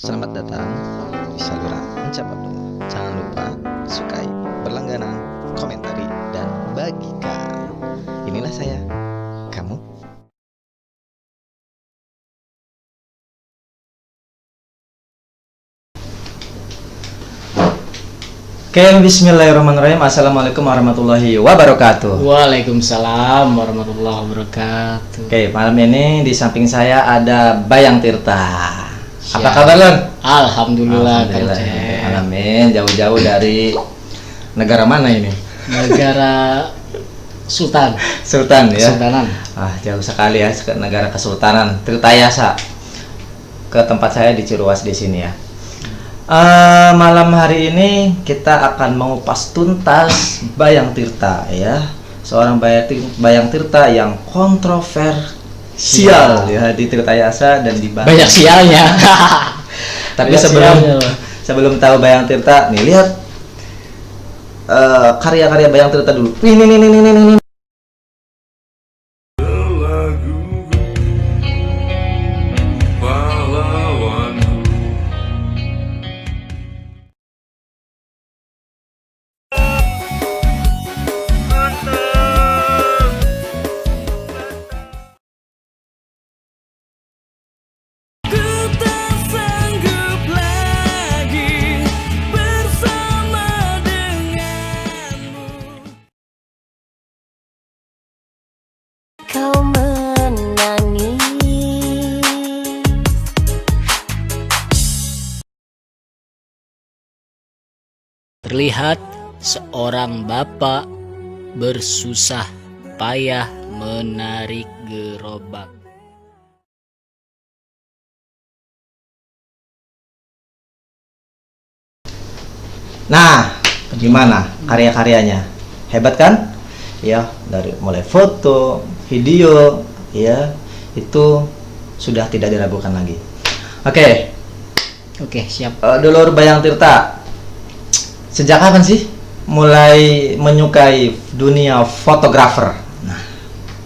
Selamat datang di saluran Uncap Abdul. Jangan lupa sukai, berlangganan, komentari, dan bagikan. Inilah saya, kamu. Oke, bismillahirrahmanirrahim. Assalamualaikum warahmatullahi wabarakatuh. Waalaikumsalam warahmatullahi wabarakatuh. Oke, malam ini di samping saya ada Bayang Tirta. Apa Siap. kabar, Lon? Alhamdulillah, Kang Alhamdulillah. Cep. Alamin, jauh-jauh dari negara mana ini? Negara Sultan. Sultan ya. Sultanan. Jauh sekali ya ke negara Kesultanan Tirtayasa. Ke tempat saya di Ciruas di sini ya. Malam hari ini kita akan mengupas tuntas Bayang Tirta ya, seorang Bayang Tirta yang kontroversial ya di Tirtayasa dan di Bandung. Banyak sialnya. Tapi Banyak sialnya loh. sebelum tahu Bayang Tirta, nih lihat karya-karya Bayang Tirta dulu. Ini. Kau menangis. Terlihat seorang bapak bersusah payah menarik gerobak. Nah, gimana karya-karyanya? Hebat kan? Ya, dari mulai foto, video, ya, itu sudah tidak diragukan lagi. Oke, Oke, siap. Dulur Bayang Tirta, sejak kapan sih mulai menyukai dunia fotografer? Nah,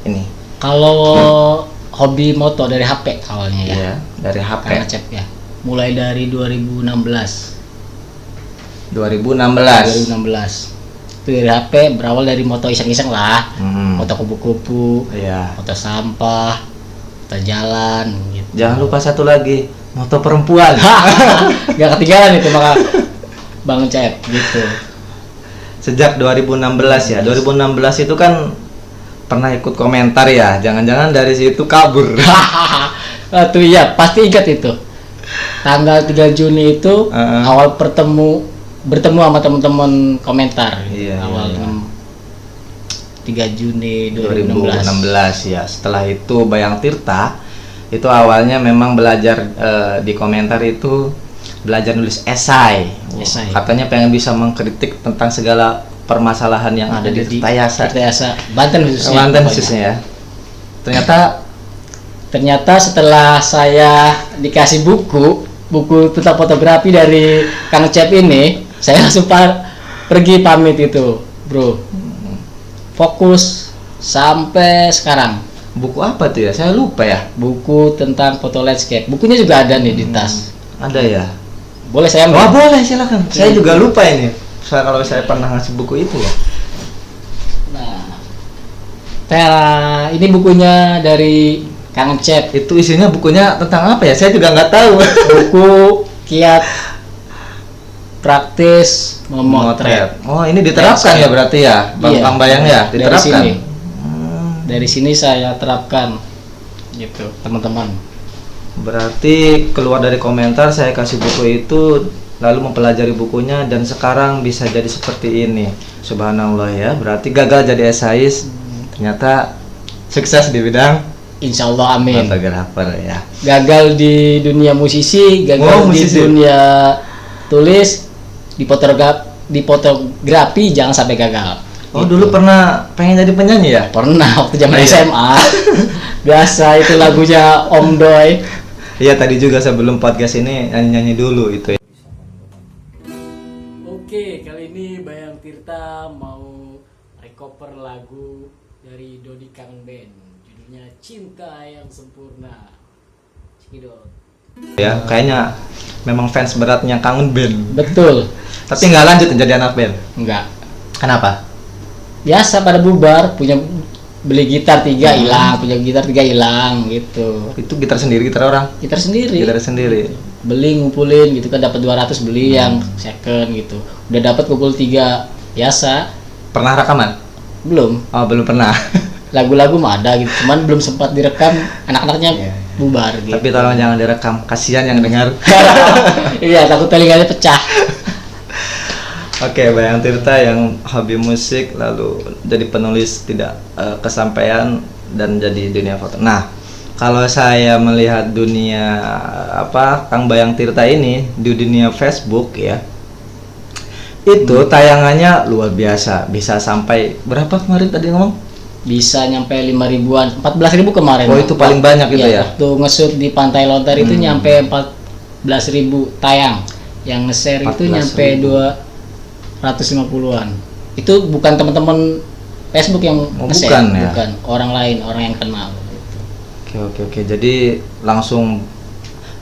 ini Kalau hobi moto dari HP awalnya ya. ya dari HP Kang Cep ya. Mulai dari 2016. 2016. 2016. Itu dari HP, berawal dari moto iseng-iseng lah. Moto kupu-kupu, Iya. moto sampah, moto jalan gitu. Jangan lupa satu lagi, moto perempuan. Gak ketinggalan itu maka Bang Cep gitu. Sejak 2016 ya. 2016 itu kan pernah ikut komentar ya. Jangan-jangan dari situ kabur. Tuh iya, pasti ingat itu. Tanggal 3 Juni itu awal bertemu sama teman-teman komentar. Iya, awal iya. 3 Juni 2016 ya. Setelah itu Bayang Tirta itu awalnya memang belajar di komentar itu belajar nulis esai. Esai. Katanya pengen bisa mengkritik tentang segala permasalahan yang ada di Tirtayasa. Banten khususnya. Banten pokoknya. khususnya ya. Ternyata setelah saya dikasih buku tentang fotografi dari Kang Cep ini, saya langsung pergi pamit itu, bro. Fokus sampai sekarang. Buku apa tuh ya? Saya lupa ya. Buku tentang foto landscape. Bukunya juga ada nih di tas. Ada ya. Boleh saya Wah, ambil? boleh silakan. Saya juga lupa ini. Kalau saya pernah ngasih buku itu ya. Nah, ini bukunya dari Kang Cep. Itu isinya bukunya tentang apa ya? Saya juga nggak tahu. Buku kiat praktis memotret. Oh, ini diterapkan ya berarti ya, Bang Iya, Bang Bayang ya, dari diterapkan. sini. Dari sini saya terapkan gitu, teman-teman. Berarti keluar dari komentar saya kasih buku itu, lalu mempelajari bukunya dan sekarang bisa jadi seperti ini. Subhanallah ya. Berarti gagal jadi esais, ternyata sukses di bidang Insya Allah, amin. fotografer ya. Gagal di dunia musisi, gagal di musisi. dunia tulis, di fotografi jangan sampai gagal. Oh, dulu pernah pengen jadi penyanyi ya? Pernah waktu zaman Iya. SMA. Biasa itu lagunya Om Doy. Iya, tadi juga sebelum podcast ini nyanyi-nyanyi dulu itu ya. Oke, kali ini Bayang Tirta mau recover lagu dari Dodi Kang Band. Judulnya Cinta yang Sempurna. Cekidot. Ya, kayaknya memang fans beratnya kangen band. Betul. Tapi nggak lanjut jadi anak band. Enggak. Kenapa? Biasa pada bubar, punya beli gitar 3 hilang, punya gitar 3 hilang gitu. Itu gitar sendiri, gitar orang? Gitar sendiri. Gitar sendiri. Beli ngumpulin gitu kan, dapat 200 beli yang second gitu. Udah dapat kumpul 3. Biasa. Pernah rekaman? Belum. Oh, belum pernah. Lagu-lagu mah ada gitu, cuman belum sempat direkam, anak-anaknya bubar gitu. Tapi tolong jangan direkam, kasihan yang dengar. Iya, takut telinganya pecah. Oke, Bayang Tirta yang hobi musik lalu jadi penulis tidak kesampaian dan jadi dunia foto. Nah, kalau saya melihat dunia Kang Bayang Tirta ini di dunia Facebook ya, itu tayangannya luar biasa, bisa sampai berapa kemarin tadi ngomong? Bisa nyampe 5.000-an, 14.000 kemarin. Oh, itu paling banyak gitu ya? Waktu nge-shoot di Pantai Lontar itu nyampe 14.000 tayang. Yang nge-share itu nyampe 250-an. Itu bukan teman-teman Facebook yang nge-share, bukan, ya? Bukan, orang lain, orang yang kenal gitu. Oke. Jadi langsung,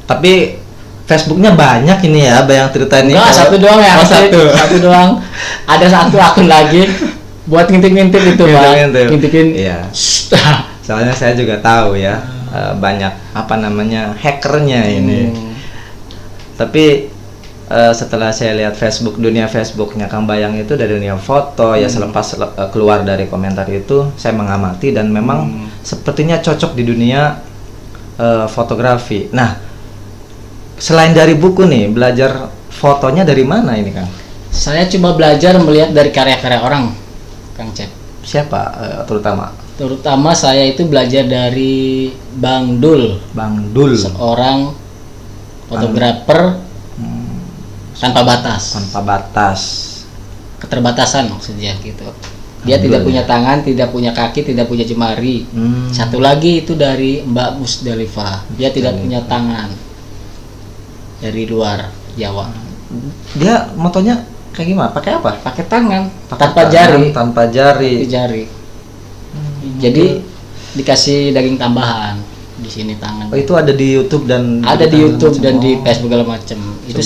tapi Facebooknya banyak ini ya, Bayang Tirta ini. Enggak, satu doang ya. Oh, satu doang. Ada satu akun lagi buat ngintip-ngintip itu, Pak. Ngintikin. Iya. Soalnya saya juga tahu ya, banyak hackernya ini. Tapi setelah saya lihat Facebook, dunia Facebooknya Kang Bayang itu dari dunia foto ya, selepas keluar dari komentar itu saya mengamati dan memang sepertinya cocok di dunia fotografi. Nah, selain dari buku nih, belajar fotonya dari mana ini, Kang? Saya coba belajar melihat dari karya-karya orang, Kang Cep. Siapa terutama? Terutama saya itu belajar dari Bang Dul. Bang Dul. Seorang fotografer tanpa batas. Tanpa batas. Keterbatasan maksudnya gitu. Dia tidak punya tangan, tidak punya kaki, tidak punya jemari. Satu lagi itu dari Mbak Musdalifah. Dia tidak punya tangan. Dari luar Jawa. Dia motonya kayak gimana? Pakai apa? Pakai tangan, Tanpa jari. Jadi dikasih daging tambahan di sini tangan. Oh, itu ada di YouTube dan ada di YouTube dan di Facebook segala macam. Itu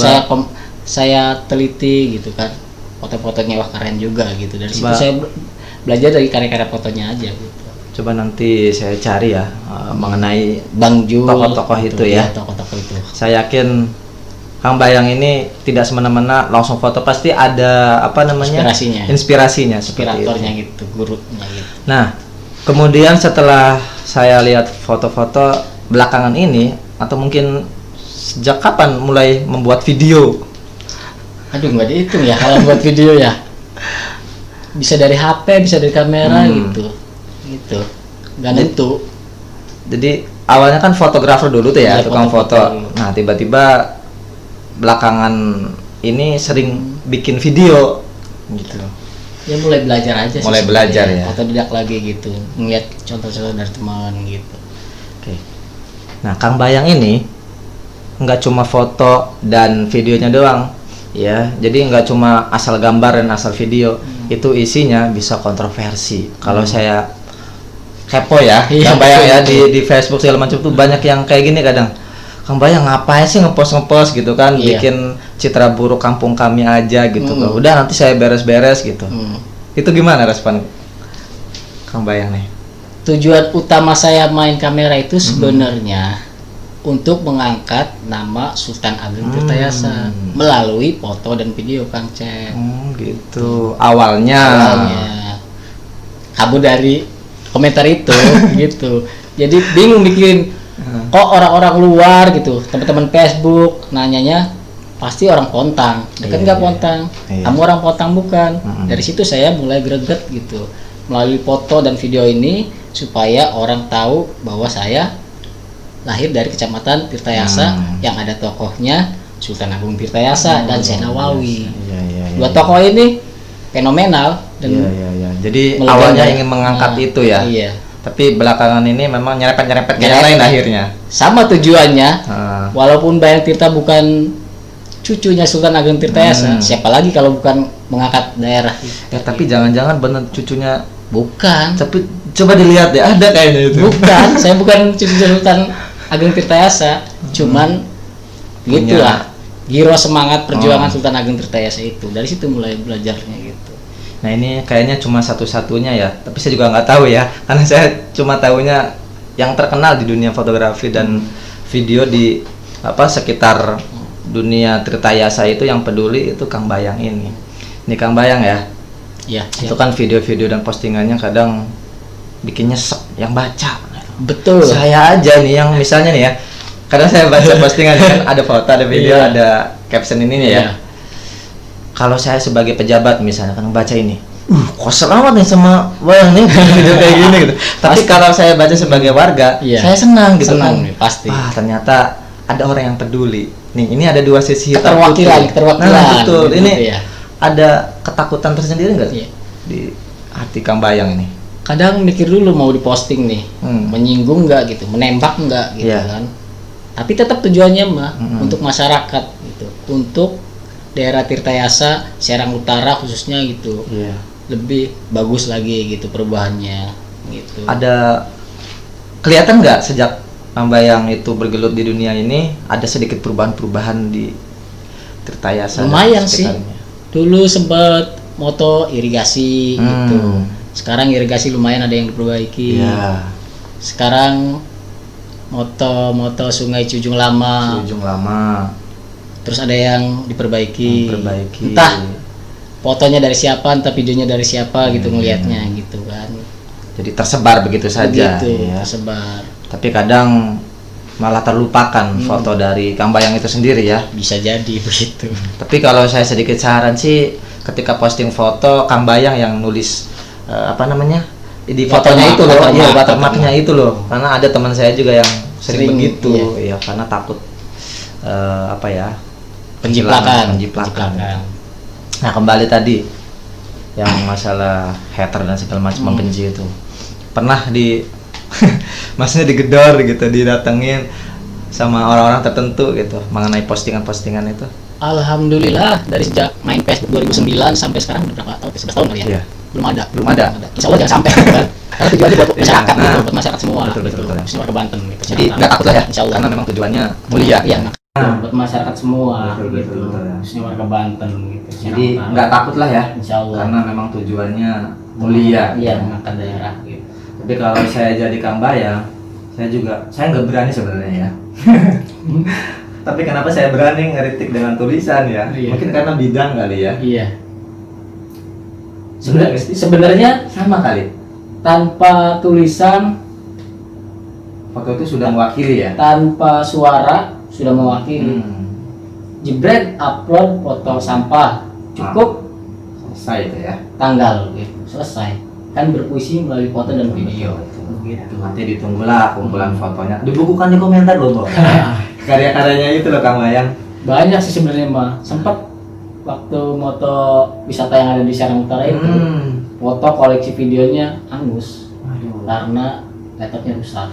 saya teliti gitu kan. Foto-fotonya wah keren juga gitu. Dari situ saya belajar dari karya-karya fotonya aja gitu. Coba nanti saya cari ya mengenai Bang Jul, tokoh-tokoh itu ya. Tokoh-tokoh itu. Saya yakin Kang Bayang ini tidak semena-mena langsung foto, pasti ada inspirasinya inspiratornya gitu, gurunya gitu. Nah, kemudian setelah saya lihat foto-foto belakangan ini, atau mungkin sejak kapan mulai membuat video? Aduh, nggak dihitung ya kalau buat video ya. Bisa dari HP, bisa dari kamera gitu. Nggak nentu. Jadi awalnya kan fotografer dulu tuh ya, tukang foto. Nah, tiba-tiba belakangan ini sering bikin video gitu. Ya mulai belajar aja sih. Mulai belajar ya. Otodidak lagi gitu. Ngeliat contoh-contoh dari teman gitu. Oke. Nah, Kang Bayang ini nggak cuma foto dan videonya doang. Ya, jadi nggak cuma asal gambar dan asal video. Itu isinya bisa kontroversi. Kalau saya kepo ya, Kang Bayang ya di Facebook segala macam tuh banyak yang kayak gini kadang. Kang Bayang ngapain sih ngepost gitu kan, bikin citra buruk kampung kami aja gitu. Udah nanti saya beres-beres gitu. Itu gimana respon Kang Bayang nih? Tujuan utama saya main kamera itu sebenarnya untuk mengangkat nama Sultan Ageng Tirtayasa melalui foto dan video, Kang Cep. Gitu. Awalnya kabur dari komentar itu gitu. Jadi bingung bikin kok orang-orang luar gitu, teman-teman Facebook nanyanya pasti orang Pontang, dekat nggak Pontang? Kamu orang Pontang bukan? Dari situ saya mulai greget gitu, melalui foto dan video ini supaya orang tahu bahwa saya lahir dari Kecamatan Tirtayasa yang ada tokohnya Sultan Agung Tirtayasa dan Syekh Nawawi. Dua tokoh ini fenomenal dan jadi awalnya ingin mengangkat itu ya. Iya. Tapi belakangan ini memang nyerempet yang lain akhirnya. Sama tujuannya. Walaupun Bayang Tirta bukan cucunya Sultan Ageng Tirtayasa, siapa lagi kalau bukan mengangkat daerah. Tapi jangan-jangan benar cucunya. Bukan. Tapi coba dilihat ya, ada kayaknya itu. Bukan, saya bukan cucu Sultan Ageng Tirtayasa, cuman gitulah giro semangat perjuangan Sultan Ageng Tirtayasa itu. Dari situ mulai belajarnya gitu. Nah ini kayaknya cuma satu-satunya ya, tapi saya juga nggak tahu ya, karena saya cuma tahunya yang terkenal di dunia fotografi dan video di sekitar dunia Tirtayasa itu yang peduli itu Kang Bayang ini. Ini Kang Bayang ya, Iya. itu kan video-video dan postingannya kadang bikin nyesek yang baca. Betul. Saya aja nih yang misalnya nih ya, kadang saya baca postingan kan ada foto, ada video, Iya. ada caption ini nih ya. Iya. Kalau saya sebagai pejabat misalnya kan baca ini, kok selamat nih sama Bayang nih video kayak gini gitu. Tapi kalau saya baca sebagai warga, Iya. saya senang gitu Senang kan. nih, pasti. Wah, ternyata ada orang yang peduli. Nih, ini ada dua sisi Keterwakilan. Nah, betul. gitu Ini ya. ada ketakutan tersendiri nggak Iya. di hati Kang Bayang ini? Kadang mikir dulu mau diposting nih, menyinggung nggak gitu, menembak nggak gitu Iya. kan. Tapi tetap tujuannya mah Mm-mm. untuk masyarakat gitu, untuk daerah Tirtayasa, Serang Utara khususnya gitu, Iya. lebih bagus lagi gitu perubahannya gitu. Ada kelihatan nggak sejak Kang Bayang itu bergelut di dunia ini ada sedikit perubahan-perubahan di Tirtayasa? dan Lumayan sih. sekitarnya? Dulu sempat moto irigasi gitu. Hmm. Sekarang irigasi lumayan ada yang diperbaiki. Iya. Sekarang moto Sungai Cujung Lama. Ujung lama Terus ada yang diperbaiki. memperbaiki. Entah fotonya dari siapa, entah videonya dari siapa gitu ngelihatnya gitu kan. Jadi tersebar begitu saja. Begitu, Ya. tersebar. Tapi kadang malah terlupakan foto dari Kang Bayang itu sendiri ya. Bisa jadi begitu. Tapi kalau saya sedikit saran sih, ketika posting foto Kang Bayang yang nulis di fotonya itu loh, iya watermarknya itu loh. Karena ada teman saya juga yang sering begitu, iya. ya karena takut Penjiplakan. penjiplakan. Nah kembali tadi yang masalah hater dan segala macam membenci itu, pernah maksudnya digedor gitu, didatengin sama orang-orang tertentu gitu mengenai postingan-postingan itu? Alhamdulillah dari sejak main Facebook 2009 sampai sekarang udah berapa tahun? 11 tahun kali ya? Iya. Belum ada. Insya Allah jangan sampai gitu kan. Karena tujuannya buat masyarakat Nah, gitu, buat masyarakat semua betul, gitu. betul. Khususnya warga Banten gitu. Jadi nggak takut lah ya, Insya Allah. karena memang tujuannya mulia. Iya, buat masyarakat semua Betul, gitu. betul, ya. Khususnya warga Banten gitu. Jadi nggak takut lah ya, Insya Allah. karena memang tujuannya mulia. Iya, mengangkat daerah gitu. Tapi kalau saya jadi Kang Bayang, saya nggak berani sebenarnya ya. Tapi kenapa saya berani ngeritik dengan tulisan ya? Iya. Mungkin karena bidang kali ya. Iya. Sebenarnya Sebenarnya sama kali. tanpa tulisan, Foto itu sudah mewakili ya. tanpa suara sudah mewakili. Jebret upload foto sampah cukup Selesai itu ya. tanggal gitu, selesai. Kan berpuisi melalui foto dan video gitu. Nanti ditunggulah kumpulan fotonya. Dibukukan di komentar loh, Bang. Karya-karyanya itu loh Kang Bayang. Banyak sih sebenarnya mah. Sempat waktu moto wisata yang ada di Serang Utara itu, foto koleksi videonya angus Aduh. karena laptopnya rusak.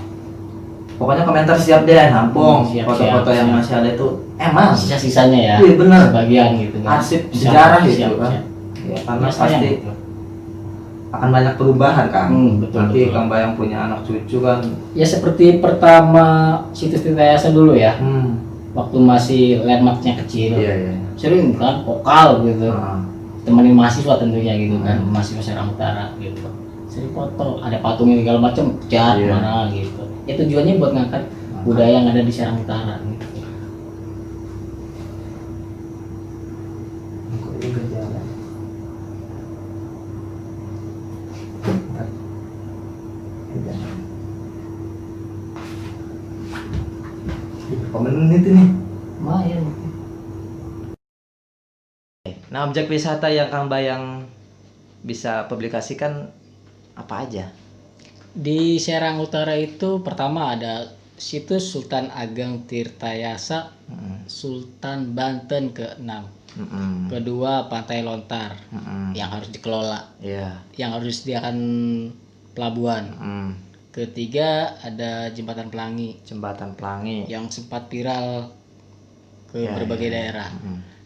Pokoknya komentar siap deh, nampung Siap, foto-foto siap, yang siap. masih ada itu. Emang Sisa-sisanya ya. Iya, benar. Sebagian gitu kan. Arsip Siap, sejarah siap, itu kan. siap. Ya, karena Ya, sayang pasti gitu. akan banyak perubahan kan. Betul, Nanti betul. Kang Bayang punya anak cucu kan. Ya seperti pertama situs Tirtayasa dulu ya. Waktu masih landmarknya kecil. Iya, iya. Sering kan vokal gitu. Nah, Temenin mahasiswa tentunya gitu kan, mahasiswa Serang Utara gitu. Sering foto, ada patungnya segala macam, kejar Iya. mana gitu. Ya tujuannya buat ngangkat budaya yang ada di Serang Utara gitu. berapa menit ini? Lumayan. Nah, objek wisata yang Kang Bayang bisa publikasikan apa aja? Di Serang Utara itu pertama ada situs Sultan Ageng Tirtayasa, Sultan Banten ke-6. Kedua Pantai Lontar yang harus dikelola, Iya. yang harus disediakan pelabuhan. Ketiga ada Jembatan Pelangi Jembatan Pelangi. yang sempat viral ke Ya, berbagai ya. daerah.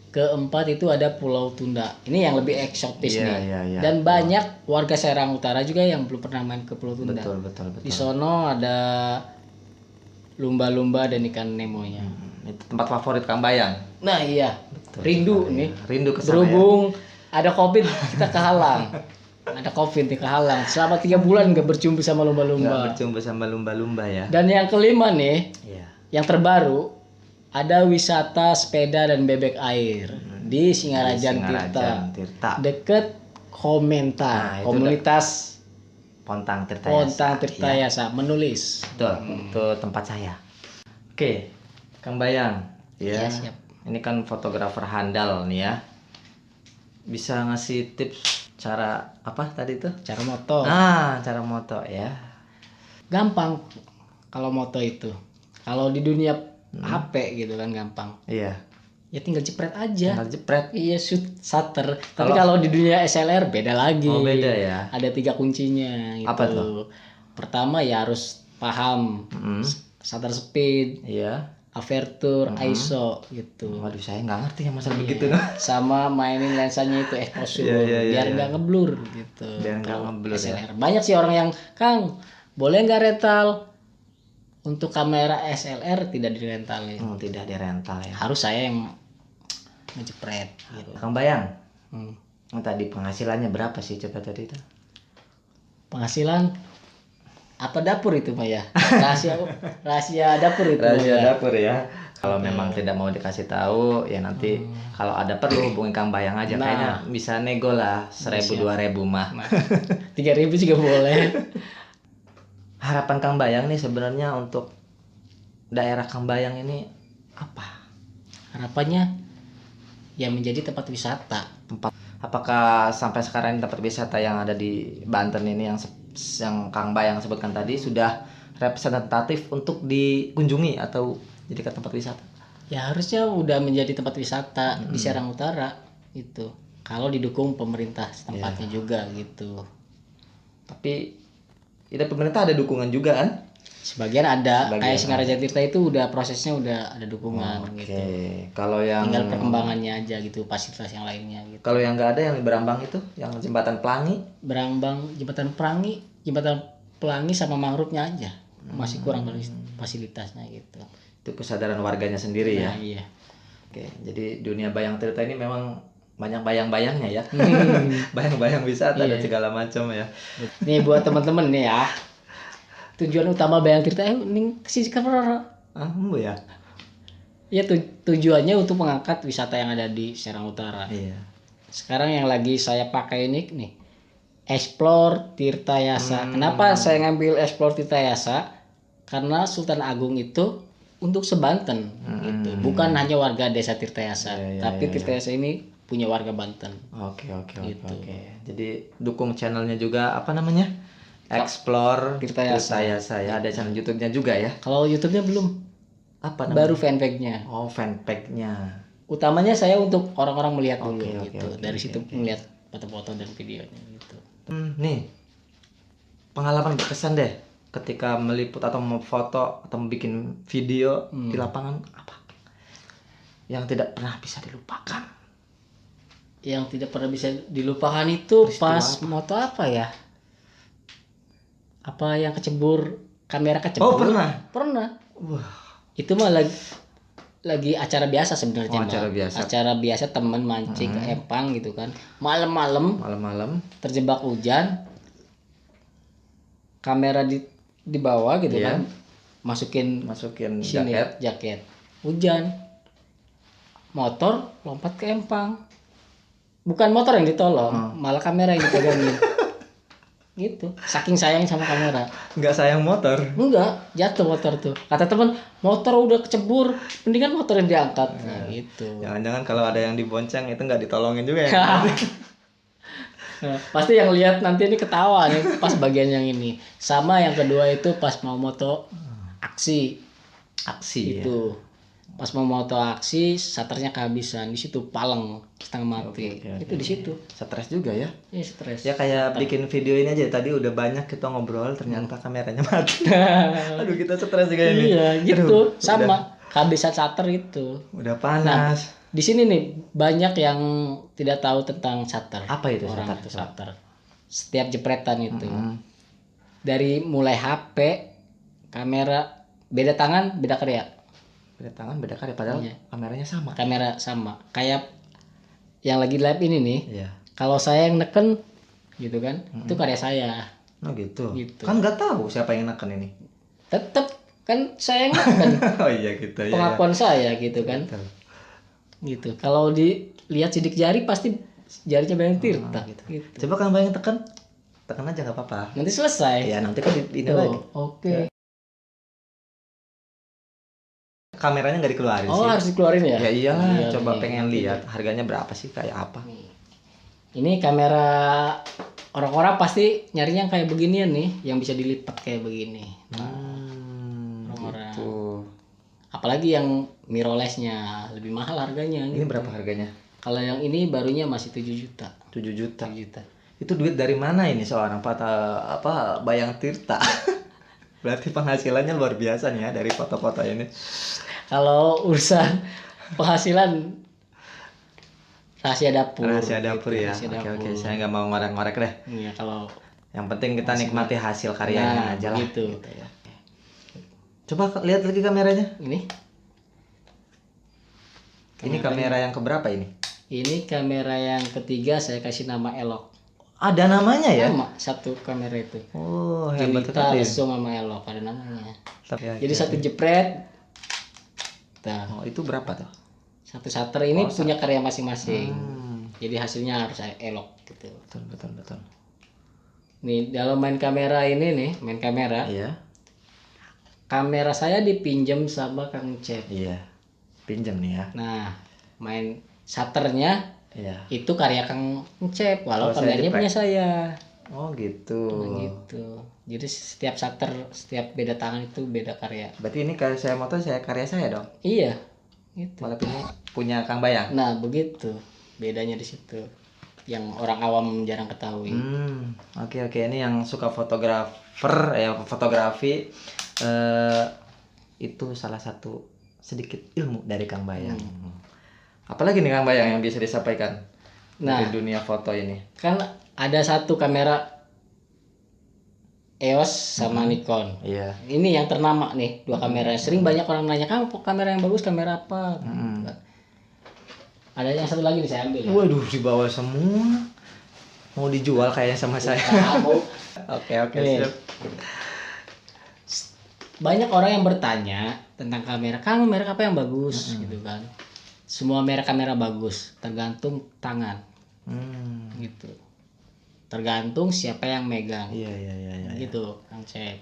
Keempat itu ada Pulau Tunda. Ini yang lebih eksotis Iya, nih. iya, iya. Dan banyak warga Serang Utara juga yang belum pernah main ke Pulau Tunda. Betul, betul, betul. Di sono ada lumba-lumba dan ikan nemonya. Itu tempat favorit Kang Bayang. Nah iya, rindu nih. Rindu ke sana ya. Berhubung ada COVID kita kehalang. Ada COVID nih kehalang. Selama 3 bulan nggak berjumpa sama Nggak lumba-lumba. berjumpa sama lumba-lumba ya. Dan yang kelima nih, Iya. yang terbaru ada wisata sepeda dan bebek air di Singarajan Singarajan Tirta, Tirta. deket Komentar, Nah, itu komunitas Pontang Tirta. Pontang Tirta Yasa menulis. Betul, itu tempat saya. Oke, Kang Bayang. Ya. Iya, siap. Ini kan fotografer handal nih ya. Bisa ngasih tips cara apa tadi tuh? Cara moto, Cara moto ya. gampang kalau moto itu. Kalau di dunia HP gitu kan gampang. Iya. Ya tinggal jepret aja. Tinggal jepret. Iya, shoot shutter. Tapi kalau di dunia SLR beda lagi. Oh, beda ya. Ada 3 kuncinya gitu. Apa tuh? Pertama ya harus paham shutter speed, Iya. aperture, ISO gitu. Waduh, saya nggak ngerti ya masalah begitu. Sama mainin lensanya itu exposure biar nggak ngeblur gitu. Biar nggak Kalau ngeblur ya. SLR. Banyak sih orang yang, "Kang, boleh nggak rental?" Untuk kamera SLR tidak direntalin. Tidak di rental ya. Harus saya yang ngejepret gitu. Kang Bayang, Hmm. tadi penghasilannya berapa sih coba tadi itu? Penghasilan apa dapur itu Maya? Rahasia dapur itu. Rahasia Maya. dapur ya. Kalau memang tidak mau dikasih tahu ya nanti kalau ada perlu hubungi Kang Bayang aja. Nah. Kayaknya bisa nego lah 1.000 2.000 mah. Nah, 3.000 juga boleh. Harapan Kang Bayang nih sebenarnya untuk daerah Kang Bayang ini apa? Harapannya ya menjadi tempat wisata. Apakah sampai sekarang ini tempat wisata yang ada di Banten ini yang Kang Bayang sebutkan tadi sudah representatif untuk dikunjungi atau jadikan tempat wisata? Ya harusnya udah menjadi tempat wisata di Serang Utara itu. Kalau didukung pemerintah tempatnya juga gitu. Tapi dari pemerintah ada dukungan juga kan? Sebagian ada, Sebagian kayak Singaraja Tirta itu udah prosesnya udah ada dukungan Oke. gitu. Kalau yang Tinggal perkembangannya aja gitu, fasilitas yang lainnya gitu. kalau yang nggak ada yang di Berambang itu, yang jembatan Pelangi, Berambang Jembatan Pelangi sama mangrove-nya aja. Masih kurang fasilitasnya gitu. itu kesadaran warganya sendiri ya. Nah, iya. Oke, jadi dunia bayang Tirta ini memang banyak bayang-bayangnya ya. Bayang-bayang wisata dan Iya. segala macam ya. Nih buat teman-teman nih ya. Tujuan utama Bayang Tirta ning sisi kamera. Bu ya. Ya tujuannya untuk mengangkat wisata yang ada di Serang Utara. Iya. Sekarang yang lagi saya pakai ini nih. Explore Tirta Yasa. Kenapa saya ngambil Explore Tirta Yasa? Karena Sultan Agung itu untuk sebanten gitu. Bukan hanya warga desa Tirta Yasa, tapi Tirta Yasa ini punya warga Banten. Oke. Gitu. Jadi dukung channelnya juga apa namanya? Explore Tirta Yasa. Ya. Ada channel YouTube-nya juga ya. Kalau YouTube-nya belum, Apa namanya? baru fanpage-nya. Oh, fanpage-nya. Utamanya saya untuk orang-orang melihat dulu Oke, gitu. Dari situ melihat foto-foto dan videonya gitu. Nih. Pengalaman berkesan deh ketika meliput atau memfoto atau bikin video di lapangan apa? Yang tidak pernah bisa dilupakan. Yang tidak pernah bisa dilupakan itu Peristiwa pas moto apa ya? Apa yang kecebur, kamera kecebur? Oh, pernah. Pernah. Wah. Itu mah lagi acara biasa sebenarnya. Oh, Mbak. acara biasa. Acara biasa temen mancing ke empang gitu kan. Malam-malam Malam-malam. terjebak hujan. Kamera di bawah gitu Iya. kan. Masukin Masukin sini jaket. Hujan. Motor lompat ke empang. Bukan motor yang ditolong, malah kamera yang dipegangin. Gitu. Saking sayang sama kamera. Nggak sayang motor. Enggak, jatuh motor tuh. Kata teman, motor udah kecebur, mendingan motor yang diangkat. Nah, gitu. Jangan-jangan kalau ada yang dibonceng itu nggak ditolongin juga ya? Nah, pasti yang lihat nanti ini ketawa nih pas bagian yang ini. Sama yang kedua itu pas mau moto aksi. Aksi ya. Itu. Pas mau moto aksi, shutternya kehabisan. Di situ paleng setengah mati. Oke. Itu di situ. Stres juga ya. Ini stres. Ya kayak bikin video ini aja tadi udah banyak kita ngobrol ternyata kameranya mati. Aduh kita stres juga ini. Iya, gitu. Aduh, Sama kehabisan shutter itu. Udah panas. Di sini nih banyak yang tidak tahu tentang shutter. Apa itu Orang shutter? itu shutter. Setiap jepretan itu. Hmm. Dari mulai HP, kamera, beda tangan, beda karya. Beda tangan, beda karya. Padahal Iya. kameranya sama. Kamera sama. Kayak yang lagi live ini nih. Iya. Kalau saya yang neken gitu kan, itu karya saya. Oh gitu. Gitu. Kan nggak tahu siapa yang neken ini. Tetep kan saya yang neken. Oh iya gitu ya. Pengakuan saya gitu kan. Betul. Gitu. Kalau dilihat sidik jari pasti jarinya Bayang Tirta gitu. Coba Kang Bayang tekan. Tekan aja nggak apa-apa. Nanti selesai. Iya nanti kan ini Tuh, lagi. oke. Kameranya nggak dikeluarin Oh, sih. harus dikeluarin ya? Ya iyalah, Iya, coba nih. pengen lihat harganya berapa sih kayak apa. Ini kamera orang-orang pasti nyarinya yang kayak beginian nih, yang bisa dilipat kayak begini. Orang-orang. Gitu. Apalagi yang mirrorless-nya lebih mahal harganya. Ini gitu. berapa harganya? Kalau yang ini barunya masih 7 juta. 7 juta. 7 juta. Itu duit dari mana ini seorang Bayang Tirta? Berarti penghasilannya luar biasa nih ya dari foto-foto ini. Kalau urusan penghasilan rahasia dapur. Rahasia dapur gitu, ya. rahasia Oke dapur. oke, saya nggak mau ngorek-ngorek deh. Iya, kalau Yang penting kita nikmati hasil karyanya Nah, aja lah. gitu. Ya. Coba lihat lagi kameranya. ini Ini kamera yang keberapa ini? kamera yang ketiga saya kasih nama Elok. Ada namanya ya? Sama satu kamera itu. Oh hebat Jelita sekali. Lesung sama Elok ada namanya. Ya, Jadi oke, satu oke. jepret. Nah, Oh itu berapa tuh? satu shutter ini punya karya masing-masing. Hmm, Jadi hasilnya harus Elok gitu. betul betul betul. Nih dalam main kamera ini nih, main kamera. Iya Kamera saya dipinjam sama Kang Cep. iya. Pinjam nih ya. Nah, main shutternya Iya. itu karya Kang Cep, walau Oh, saya kameranya dipakai. punya saya. Oh gitu. Nah, gitu. Jadi setiap shutter, setiap beda tangan itu beda karya. Berarti ini kalau saya moto saya karya saya dong. Iya, gitu. Walaupun ini punya Kang Bayang. Nah, begitu. Bedanya di situ. Yang orang awam jarang ketahui. Oke oke ini yang suka fotografer fotografi itu salah satu sedikit ilmu dari Kang Bayang. Apalagi nih Kang Bayang yang bisa disampaikan Nah. dari dunia foto ini? Kan ada satu kamera EOS sama Nikon. Iya. Ini yang ternama nih, dua kamera. Sering banyak orang nanya, "Kang, kamera yang bagus kamera apa?" Gitu kan. Ada yang satu lagi nih saya ambil. Ya. Waduh dibawa semua. Mau dijual kayaknya sama saya. Kamu. Oke oke Nih. siap. Banyak orang yang bertanya tentang kamera, "Kang, merek apa yang bagus?" gitu kan. Semua merek kamera bagus, tergantung tangan gitu. Tergantung siapa yang megang. Iya iya iya iya. Gitu, Kang Cep.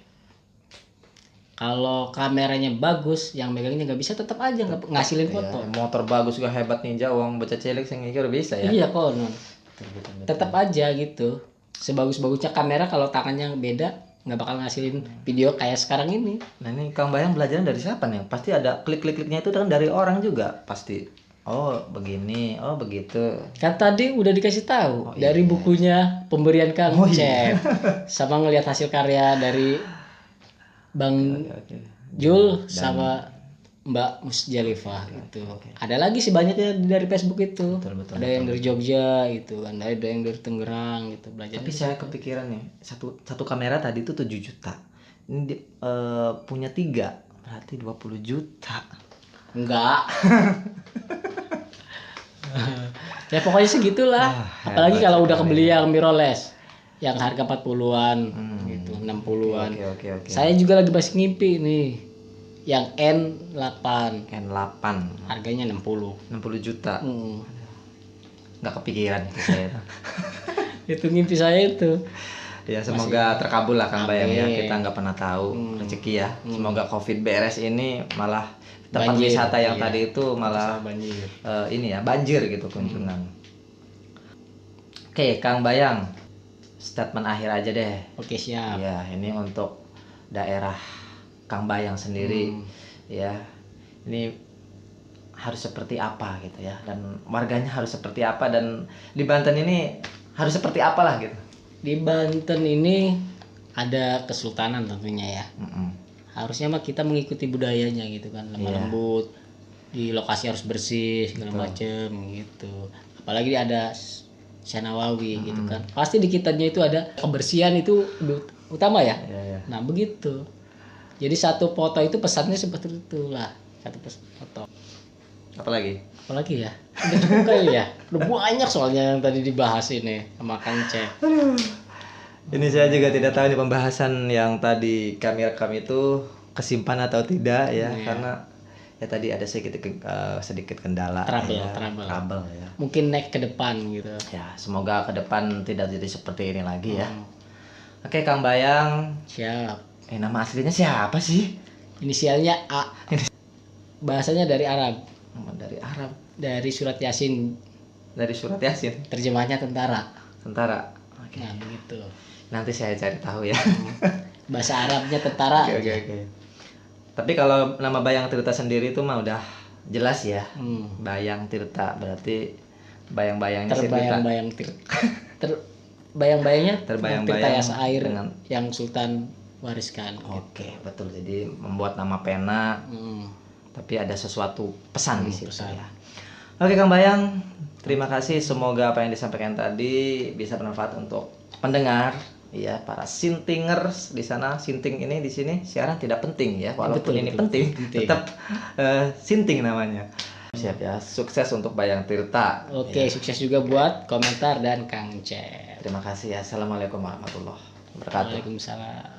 Kalau kameranya bagus, yang megangnya nggak bisa tetap aja nggak ngasilin foto. Iya, motor bagus juga hebat ninja uang baca cilik sing udah bisa ya. Iya konon. Tetap aja gitu. Sebagus-bagusnya kamera kalau tangannya beda nggak bakal ngasilin video kayak sekarang ini. Nah ini Kang Bayang belajarnya dari siapa nih? Pasti ada klik-klik-kliknya itu kan dari orang juga pasti. Oh begini, oh begitu. Kan tadi udah dikasih tahu iya. dari bukunya pemberian Kang Oh, iya. Cep. Sama ngelihat hasil karya dari Bang Oke. Jul sama Mbak Musjalifah gitu. Ada lagi sih banyaknya dari Facebook itu. Betul, betul, ada yang dari Jogja gitu kan, ada yang dari Tangerang gitu belajar. Tapi saya kepikiran nih, satu kamera tadi itu 7 juta. Ini punya 3, berarti 20 juta. Enggak. Ya pokoknya segitulah. Apalagi kalau udah kebeli yang mirrorless yang harga 40-an gitu, 60-an. Oke. Saya juga lagi masih ngimpi nih. Yang N8 N8 harganya 60. 60 juta. Hmm. Nggak kepikiran itu saya. Itu ngimpi saya itu. Ya semoga terkabul lah Kang Bayang ya. Amin. Kita nggak pernah tahu rezeki ya. Semoga Covid beres ini malah tempat Banjir, wisata yang iya. tadi itu malah Banjir. ini ya banjir gitu kunjungan. Oke Kang Bayang, statement akhir aja deh. Oke, siap. Ya ini untuk daerah Kang Bayang sendiri ya. Ini harus seperti apa gitu ya, dan warganya harus seperti apa, dan di Banten ini harus seperti apalah gitu. Di Banten ini ada kesultanan tentunya ya. Harusnya mah kita mengikuti budayanya gitu kan, lemah Iya. lembut, di lokasi harus bersih segala macem gitu. Apalagi ada Syanawawi gitu kan. Pasti di kitanya itu ada kebersihan itu utama ya. Iya. Nah begitu. Jadi satu foto itu pesannya seperti itulah. satu foto. Apalagi? Apalagi ya? Udah cukup kali ya? Udah banyak soalnya yang tadi dibahas ini sama Kang Cep. Ini saya juga tidak tahu nih pembahasan yang tadi kami rekam itu kesimpan atau tidak ya, Iya. karena ya tadi ada sedikit kendala, trouble ya. Mungkin naik ke depan gitu. Ya, semoga ke depan tidak jadi seperti ini lagi ya. Oke, Kang Bayang. Siap. Nama aslinya siapa sih? Inisialnya A. Bahasanya dari Arab. Dari Arab. Dari surat Yasin. Dari surat Yasin. Terjemahnya tentara. Tentara. Oke. Nah, begitu. Nanti saya cari tahu ya. Bahasa Arabnya tentara. Oke. Tapi kalau nama Bayang Tirta sendiri itu mah udah jelas ya. Bayang Tirta berarti bayang-bayangnya si Tirta. Bayang-bayangnya Terbayang-bayang Tirta air dengan- yang Sultan wariskan. Oke, betul. Jadi membuat nama pena, tapi ada sesuatu pesan di situ pesan. ya. Oke, Kang Bayang, terima kasih. Semoga apa yang disampaikan tadi bisa bermanfaat untuk pendengar, ya, para sintingers di sana. Sinting ini di sini siaran tidak penting ya, walaupun Betul, ini betul, penting, penting. tetap sinting namanya. Siap ya, sukses untuk Bayang Tirta. Oke, Ya. sukses juga buat komentar dan Kang Cep. Terima kasih ya. Assalamualaikum warahmatullahi wabarakatuh. Waalaikumsalam.